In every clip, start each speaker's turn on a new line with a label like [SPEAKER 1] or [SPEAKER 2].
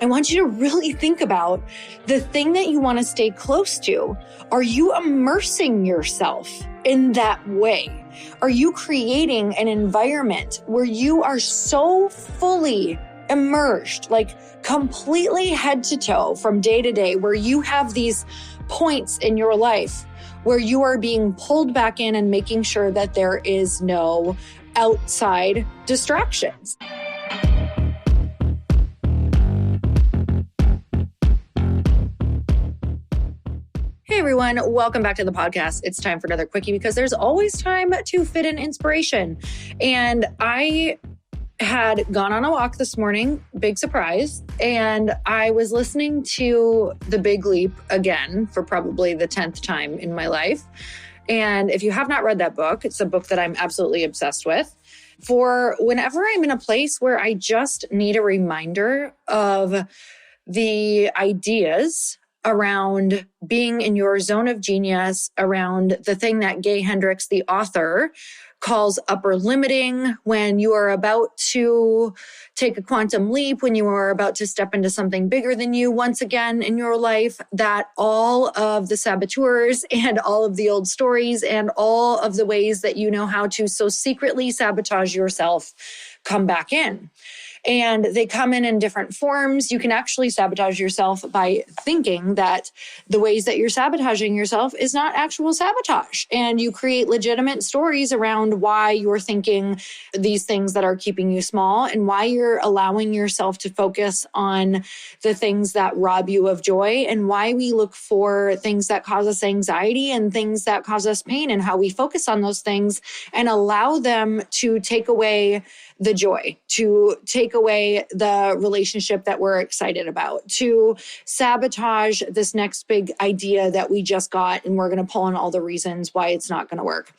[SPEAKER 1] I want you to really think about the thing that you want to stay close to. Are you immersing yourself in that way? Are you creating an environment where you are so fully immersed, like completely head to toe from day to day, where you have these points in your life where you are being pulled back in and making sure that there is no outside distractions? Hey everyone, welcome back to the podcast. It's time for another quickie because there's always time to fit in inspiration. And I had gone on a walk this morning, big surprise, and I was listening to The Big Leap again for probably the 10th time in my life. And if you have not read that book, it's a book that I'm absolutely obsessed with. For whenever I'm in a place where I just need a reminder of the ideas around being in your zone of genius, around the thing that Gay Hendricks, the author, calls upper limiting, when you are about to take a quantum leap, when you are about to step into something bigger than you once again in your life, that all of the saboteurs and all of the old stories and all of the ways that you know how to so secretly sabotage yourself come back in. And they come in different forms. You can actually sabotage yourself by thinking that the ways that you're sabotaging yourself is not actual sabotage. And you create legitimate stories around why you're thinking these things that are keeping you small and why you're allowing yourself to focus on the things that rob you of joy, and why we look for things that cause us anxiety and things that cause us pain, and how we focus on those things and allow them to take away the joy, to take away the relationship that we're excited about, to sabotage this next big idea that we just got, and we're going to pull on all the reasons why it's not going to work.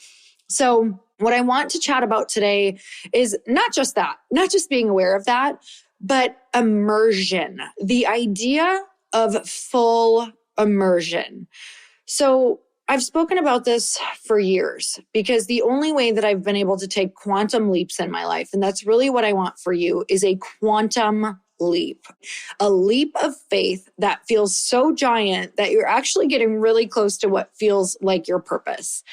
[SPEAKER 1] So what I want to chat about today is not just that, not just being aware of that, but immersion, the idea of full immersion. So I've spoken about this for years because the only way that I've been able to take quantum leaps in my life, and that's really what I want for you, is a quantum leap, a leap of faith that feels so giant that you're actually getting really close to what feels like your purpose.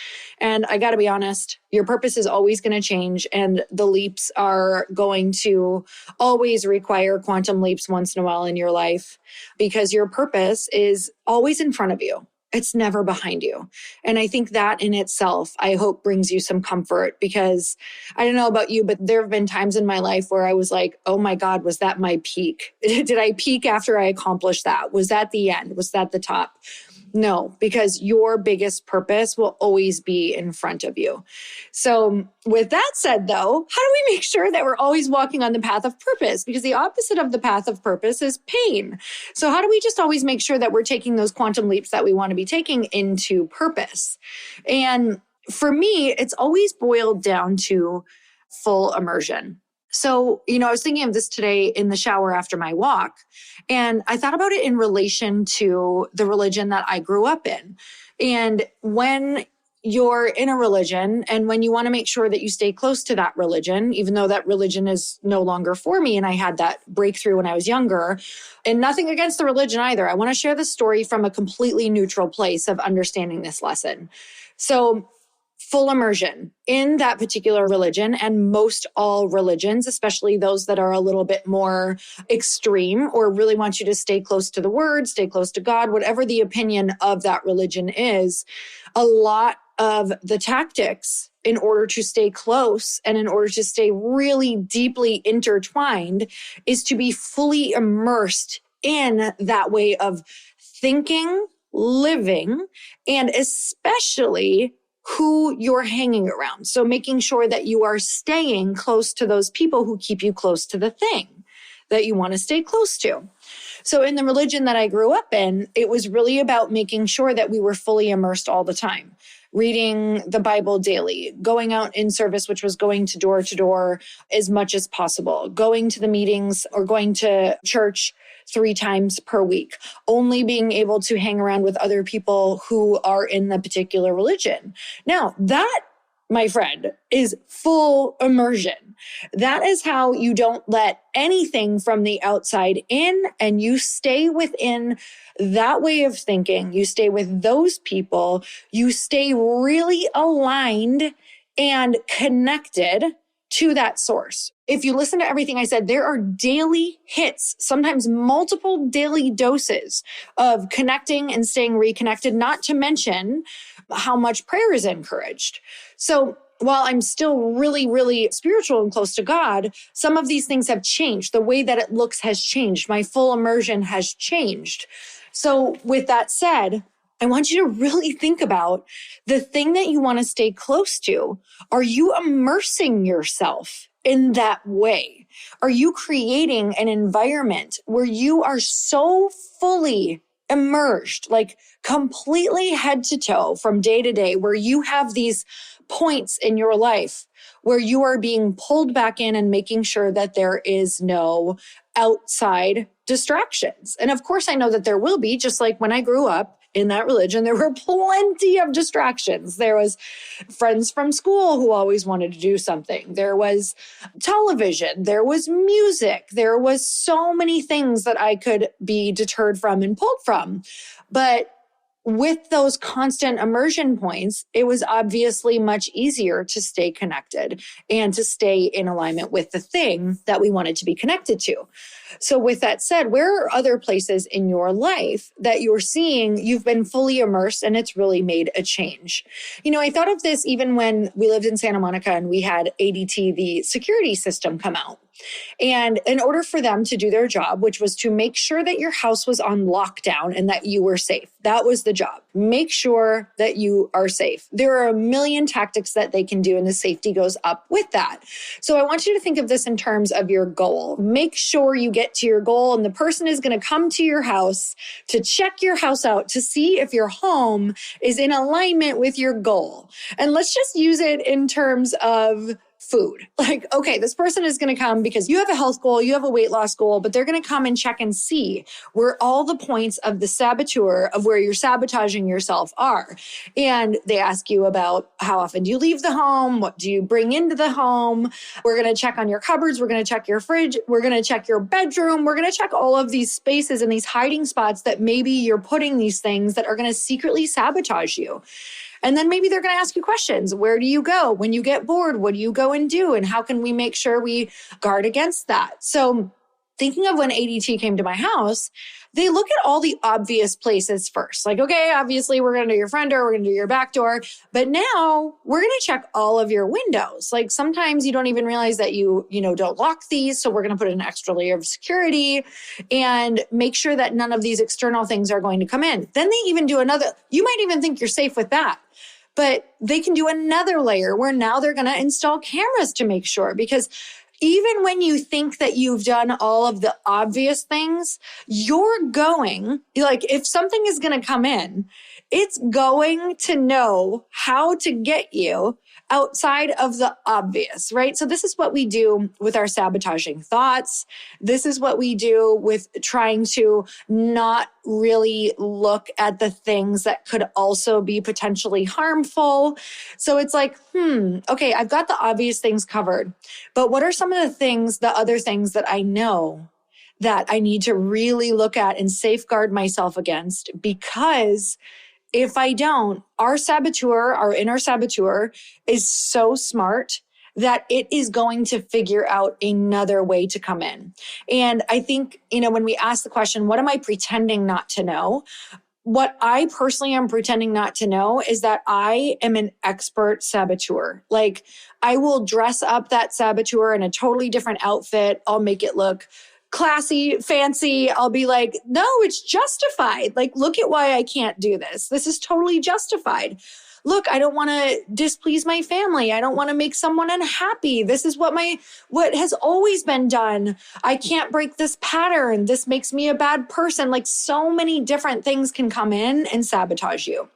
[SPEAKER 1] And I got to be honest, your purpose is always going to change, and the leaps are going to always require quantum leaps once in a while in your life, because your purpose is always in front of you. It's never behind you. And I think that in itself, I hope, brings you some comfort, because I don't know about you, but there have been times in my life where I was like, oh my God, was that my peak? Did I peak after I accomplished that? Was that the end? Was that the top? No, because your biggest purpose will always be in front of you. So with that said, though, how do we make sure that we're always walking on the path of purpose? Because the opposite of the path of purpose is pain. So how do we just always make sure that we're taking those quantum leaps that we want to be taking into purpose? And for me, it's always boiled down to full immersion. So, I was thinking of this today in the shower after my walk, and I thought about it in relation to the religion that I grew up in. And when you're in a religion and when you want to make sure that you stay close to that religion, even though that religion is no longer for me, and I had that breakthrough when I was younger, and nothing against the religion either. I want to share this story from a completely neutral place of understanding this lesson. So full immersion in that particular religion, and most all religions, especially those that are a little bit more extreme or really want you to stay close to the word, stay close to God, whatever the opinion of that religion is, a lot of the tactics in order to stay close and in order to stay really deeply intertwined is to be fully immersed in that way of thinking, living, and especially who you're hanging around. So making sure that you are staying close to those people who keep you close to the thing that you want to stay close to. So in the religion that I grew up in, it was really about making sure that we were fully immersed all the time. Reading the Bible daily, going out in service, which was going to door as much as possible, going to the meetings or going to church 3 times per week, only being able to hang around with other people who are in the particular religion. Now, that my friend, is full immersion. That is how you don't let anything from the outside in, and you stay within that way of thinking. You stay with those people. You stay really aligned and connected to that source. If you listen to everything I said, there are daily hits, sometimes multiple daily doses of connecting and staying reconnected, not to mention how much prayer is encouraged. So while I'm still really, really spiritual and close to God, some of these things have changed. The way that it looks has changed. My full immersion has changed. So with that said, I want you to really think about the thing that you want to stay close to. Are you immersing yourself in that way? Are you creating an environment where you are so fully immersed, like completely head to toe from day to day, where you have these points in your life where you are being pulled back in and making sure that there is no outside distractions? And of course, I know that there will be, just like when I grew up in that religion, there were plenty of distractions. There was friends from school who always wanted to do something. There was television. There was music. There was so many things that I could be deterred from and pulled from. But with those constant immersion points, it was obviously much easier to stay connected and to stay in alignment with the thing that we wanted to be connected to. So with that said, where are other places in your life that you're seeing you've been fully immersed and it's really made a change? You know, I thought of this even when we lived in Santa Monica and we had ADT, the security system, come out. And in order for them to do their job, which was to make sure that your house was on lockdown and that you were safe, that was the job. Make sure that you are safe. There are a million tactics that they can do, and the safety goes up with that. So I want you to think of this in terms of your goal. Make sure you get to your goal, and the person is going to come to your house to check your house out to see if your home is in alignment with your goal. And let's just use it in terms of food. Like, okay, this person is going to come because you have a health goal, you have a weight loss goal, but they're going to come and check and see where all the points of the saboteur, of where you're sabotaging yourself, are. And they ask you about how often do you leave the home? What do you bring into the home? We're going to check on your cupboards. We're going to check your fridge. We're going to check your bedroom. We're going to check all of these spaces and these hiding spots that maybe you're putting these things that are going to secretly sabotage you. And then maybe they're going to ask you questions. Where do you go when you get bored? What do you go and do? And how can we make sure we guard against that? So thinking of when ADT came to my house, they look at all the obvious places first. Like, okay, obviously we're going to do your front door, we're going to do your back door, but now we're going to check all of your windows. Like sometimes you don't even realize that you don't lock these. So we're going to put an extra layer of security and make sure that none of these external things are going to come in. Then they even do another, you might even think you're safe with that. But they can do another layer where now they're going to install cameras to make sure, because even when you think that you've done all of the obvious things, you're going, like if something is going to come in, it's going to know how to get you outside of the obvious, right? So this is what we do with our sabotaging thoughts. This is what we do with trying to not really look at the things that could also be potentially harmful. So it's like, okay, I've got the obvious things covered, but what are some of the other things that I know that I need to really look at and safeguard myself against? Because if I don't, our inner saboteur is so smart that it is going to figure out another way to come in. And I think, when we ask the question, what am I pretending not to know? What I personally am pretending not to know is that I am an expert saboteur. Like I will dress up that saboteur in a totally different outfit. I'll make it look classy, fancy. I'll be like, no, it's justified. Like, look at why I can't do this. This is totally justified. Look, I don't want to displease my family. I don't want to make someone unhappy. This is what has always been done. I can't break this pattern. This makes me a bad person. Like so many different things can come in and sabotage you.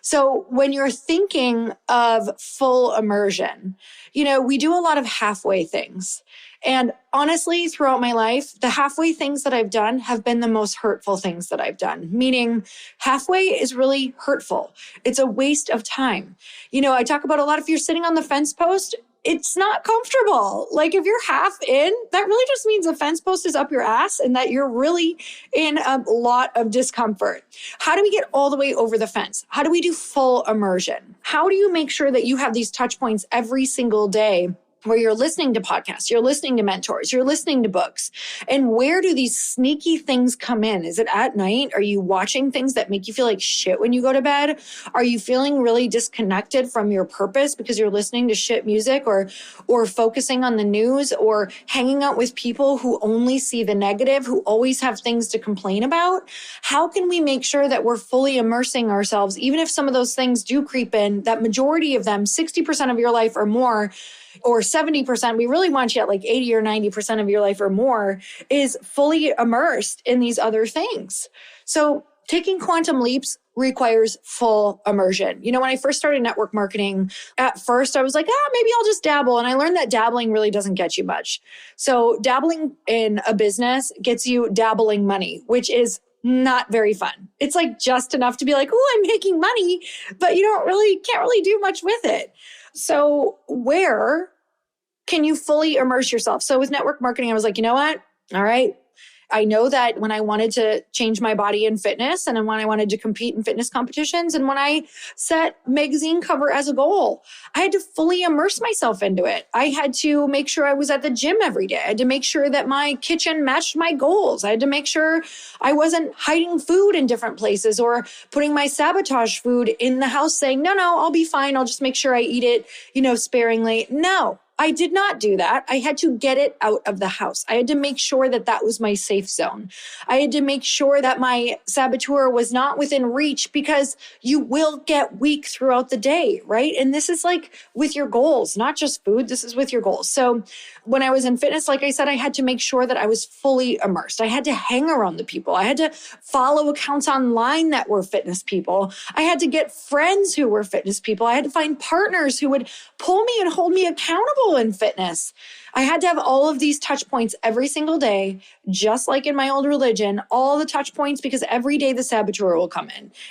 [SPEAKER 1] So when you're thinking of full immersion, we do a lot of halfway things. And honestly, throughout my life, the halfway things that I've done have been the most hurtful things that I've done, meaning halfway is really hurtful. It's a waste of time. I talk about a lot, if you're sitting on the fence post, it's not comfortable. Like if you're half in, that really just means the fence post is up your ass and that you're really in a lot of discomfort. How do we get all the way over the fence? How do we do full immersion? How do you make sure that you have these touch points every single day where you're listening to podcasts, you're listening to mentors, you're listening to books? And where do these sneaky things come in? Is it at night? Are you watching things that make you feel like shit when you go to bed? Are you feeling really disconnected from your purpose because you're listening to shit music or focusing on the news or hanging out with people who only see the negative, who always have things to complain about? How can we make sure that we're fully immersing ourselves, even if some of those things do creep in, that majority of them, 60% of your life or more, or 70%, we really want you at like 80 or 90% of your life or more, is fully immersed in these other things. So taking quantum leaps requires full immersion. When I first started network marketing, at first I was like, maybe I'll just dabble. And I learned that dabbling really doesn't get you much. So dabbling in a business gets you dabbling money, which is not very fun. It's like just enough to be like, oh, I'm making money, but you can't really do much with it. So where can you fully immerse yourself? So with network marketing, I was like, you know what? All right. I know that when I wanted to change my body in fitness and when I wanted to compete in fitness competitions and when I set magazine cover as a goal, I had to fully immerse myself into it. I had to make sure I was at the gym every day. I had to make sure that my kitchen matched my goals. I had to make sure I wasn't hiding food in different places or putting my sabotage food in the house saying, no, I'll be fine. I'll just make sure I eat it, sparingly. No. I did not do that. I had to get it out of the house. I had to make sure that that was my safe zone. I had to make sure that my saboteur was not within reach, because you will get weak throughout the day, right? And this is like with your goals, not just food. This is with your goals. So when I was in fitness, like I said, I had to make sure that I was fully immersed. I had to hang around the people. I had to follow accounts online that were fitness people. I had to get friends who were fitness people. I had to find partners who would pull me and hold me accountable in fitness. I had to have all of these touch points every single day, just like in my old religion, all the touch points, because every day the saboteur will come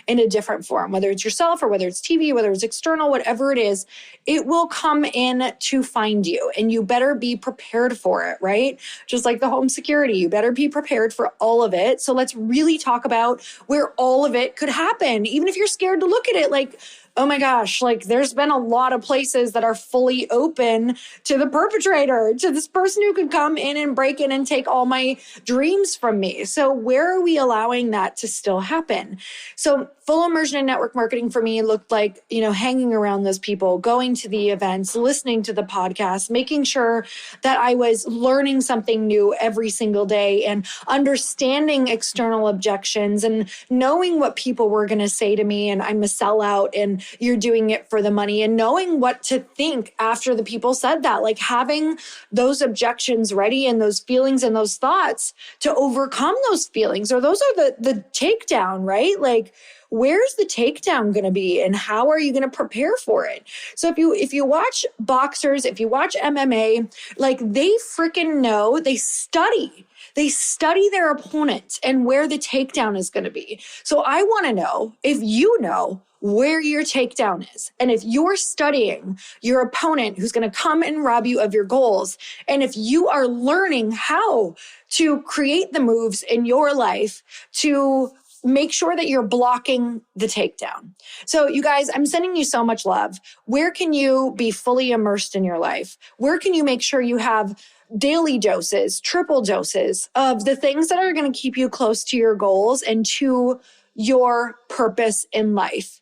[SPEAKER 1] in a different form, whether it's yourself or whether it's TV, whether it's external, whatever it is, it will come in to find you, and you better be prepared for it, right? Just like the home security, you better be prepared for all of it. So let's really talk about where all of it could happen, even if you're scared to look at it. Like, oh my gosh, like there's been a lot of places that are fully open to the perpetrator, to this person who could come in and break in and take all my dreams from me. So where are we allowing that to still happen? So full immersion in network marketing for me looked like, hanging around those people, going to the events, listening to the podcast, making sure that I was learning something new every single day and understanding external objections and knowing what people were going to say to me and I'm a sellout and you're doing it for the money, and knowing what to think after the people said that, like having those objections ready and those feelings and those thoughts to overcome those feelings, or those are the takedown, right? Like, where's the takedown going to be and how are you going to prepare for it? So if you watch boxers, if you watch MMA, like they freaking know, they study their opponent and where the takedown is going to be. So I want to know if you know where your takedown is. And if you're studying your opponent who's going to come and rob you of your goals, and if you are learning how to create the moves in your life to make sure that you're blocking the takedown. So you guys, I'm sending you so much love. Where can you be fully immersed in your life? Where can you make sure you have daily doses, triple doses of the things that are going to keep you close to your goals and to your purpose in life?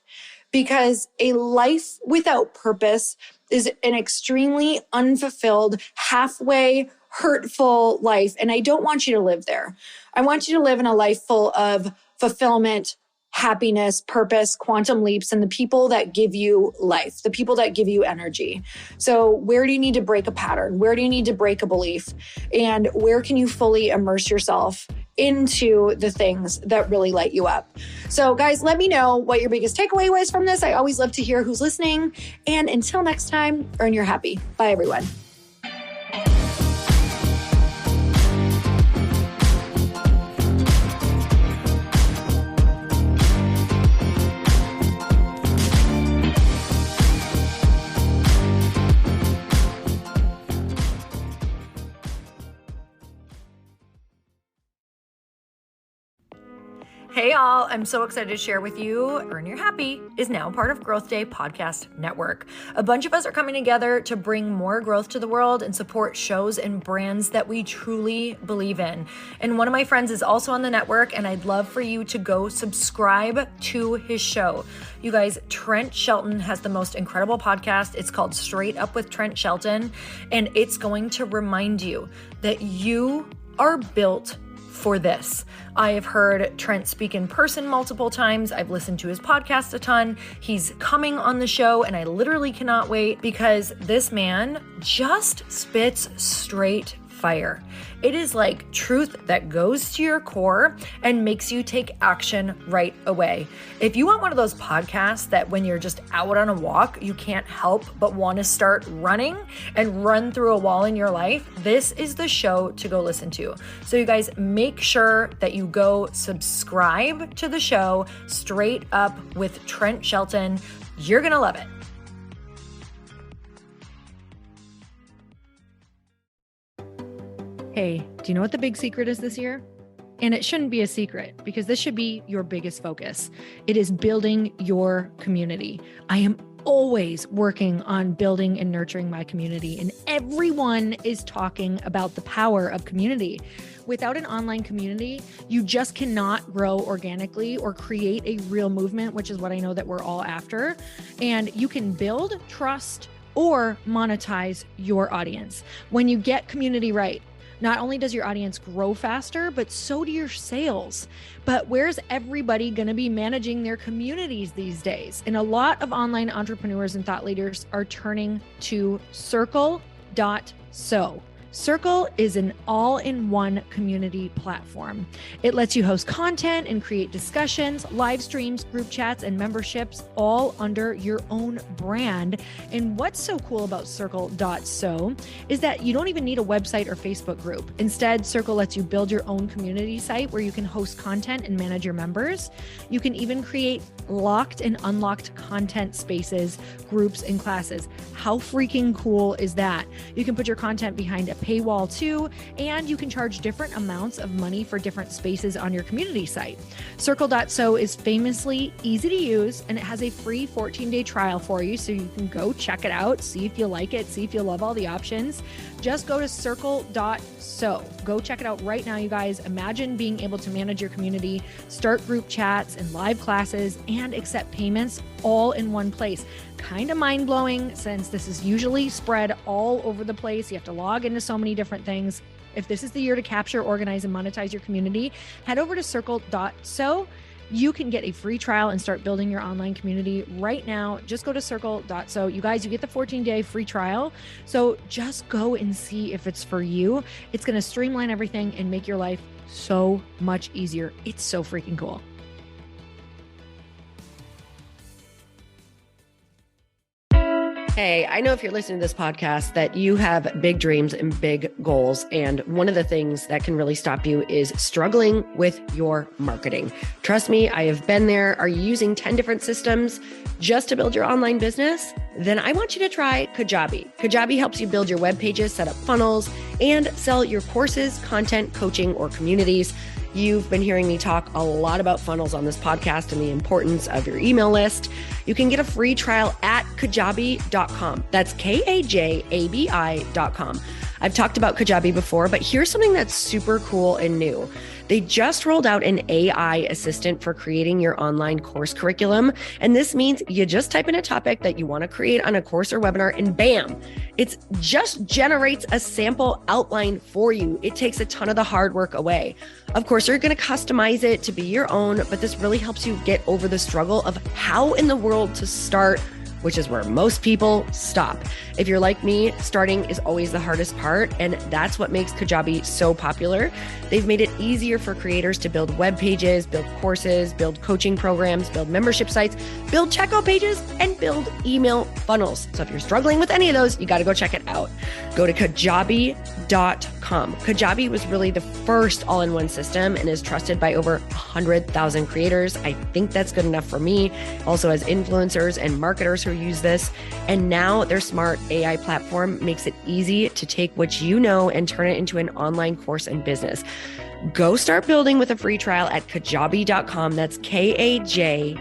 [SPEAKER 1] Because a life without purpose is an extremely unfulfilled, halfway hurtful life. And I don't want you to live there. I want you to live in a life full of fulfillment, happiness, purpose, quantum leaps, and the people that give you life, the people that give you energy. So where do you need to break a pattern? Where do you need to break a belief? And where can you fully immerse yourself into the things that really light you up? So guys, let me know what your biggest takeaway was from this. I always love to hear who's listening. And until next time, earn your happy. Bye, everyone. Hey all, I'm so excited to share with you, Earn Your Happy is now part of Growth Day Podcast Network. A bunch of us are coming together to bring more growth to the world and support shows and brands that we truly believe in. And one of my friends is also on the network, and I'd love for you to go subscribe to his show. You guys, Trent Shelton has the most incredible podcast. It's called Straight Up with Trent Shelton, and it's going to remind you that you are built for this. I have heard Trent speak in person multiple times. I've listened to his podcast a ton. He's coming on the show, and I literally cannot wait because this man just spits straight fire. It is like truth that goes to your core and makes you take action right away. If you want one of those podcasts that when you're just out on a walk, you can't help but want to start running and run through a wall in your life, this is the show to go listen to. So you guys, make sure that you go subscribe to the show, Straight Up with Trent Shelton. You're going to love it. Hey, do you know what the big secret is this year? And it shouldn't be a secret because this should be your biggest focus. It is building your community. I am always working on building and nurturing my community, and everyone is talking about the power of community. Without an online community, you just cannot grow organically or create a real movement, which is what I know that we're all after. And you can build trust or monetize your audience. When you get community right, not only does your audience grow faster, but so do your sales. But where's everybody going to be managing their communities these days? And a lot of online entrepreneurs and thought leaders are turning to Circle.so. Circle is an all-in-one community platform. It lets you host content and create discussions, live streams, group chats, and memberships all under your own brand. And what's so cool about Circle.so is that you don't even need a website or Facebook group. Instead, Circle lets you build your own community site where you can host content and manage your members. You can even create locked and unlocked content spaces, groups, and classes. How freaking cool is that? You can put your content behind a paywall too, and you can charge different amounts of money for different spaces on your community site. Circle.so is famously easy to use, and it has a free 14-day trial for you, so you can go check it out, see if you like it, see if you love all the options. Just go to Circle.so. Go check it out right now, you guys. Imagine being able to manage your community, start group chats and live classes, and accept payments all in one place. Kind of mind-blowing since this is usually spread all over the place. You have to log into so many different things. If this is the year to capture, organize, and monetize your community, head over to Circle.so. You can get a free trial and start building your online community right now. Just go to Circle.so. You guys, you get the 14-day free trial. So just go and see if it's for you. It's going to streamline everything and make your life so much easier. It's so freaking cool. Hey, I know if you're listening to this podcast that you have big dreams and big goals. And one of the things that can really stop you is struggling with your marketing. Trust me, I have been there. Are you using 10 different systems just to build your online business? Then I want you to try Kajabi. Kajabi helps you build your web pages, set up funnels, and sell your courses, content, coaching, or communities. You've been hearing me talk a lot about funnels on this podcast and the importance of your email list. You can get a free trial at kajabi.com. That's Kajabi.com. I've talked about Kajabi before, but here's something that's super cool and new. They just rolled out an AI assistant for creating your online course curriculum. And this means you just type in a topic that you want to create on a course or webinar, and bam, it just generates a sample outline for you. It takes a ton of the hard work away. Of course, you're going to customize it to be your own, but this really helps you get over the struggle of how in the world to start, which is where most people stop. If you're like me, starting is always the hardest part, and that's what makes Kajabi so popular. They've made it easier for creators to build web pages, build courses, build coaching programs, build membership sites, build checkout pages, and build email funnels. So if you're struggling with any of those, you got to go check it out. Go to Kajabi.com. Kajabi was really the first all-in-one system and is trusted by over 100,000 creators. I think that's good enough for me. Also has influencers and marketers who use this. And now their smart AI platform makes it easy to take what you know and turn it into an online course and business.
[SPEAKER 2] Go start building with a free trial at kajabi.com. That's KAJABI.com.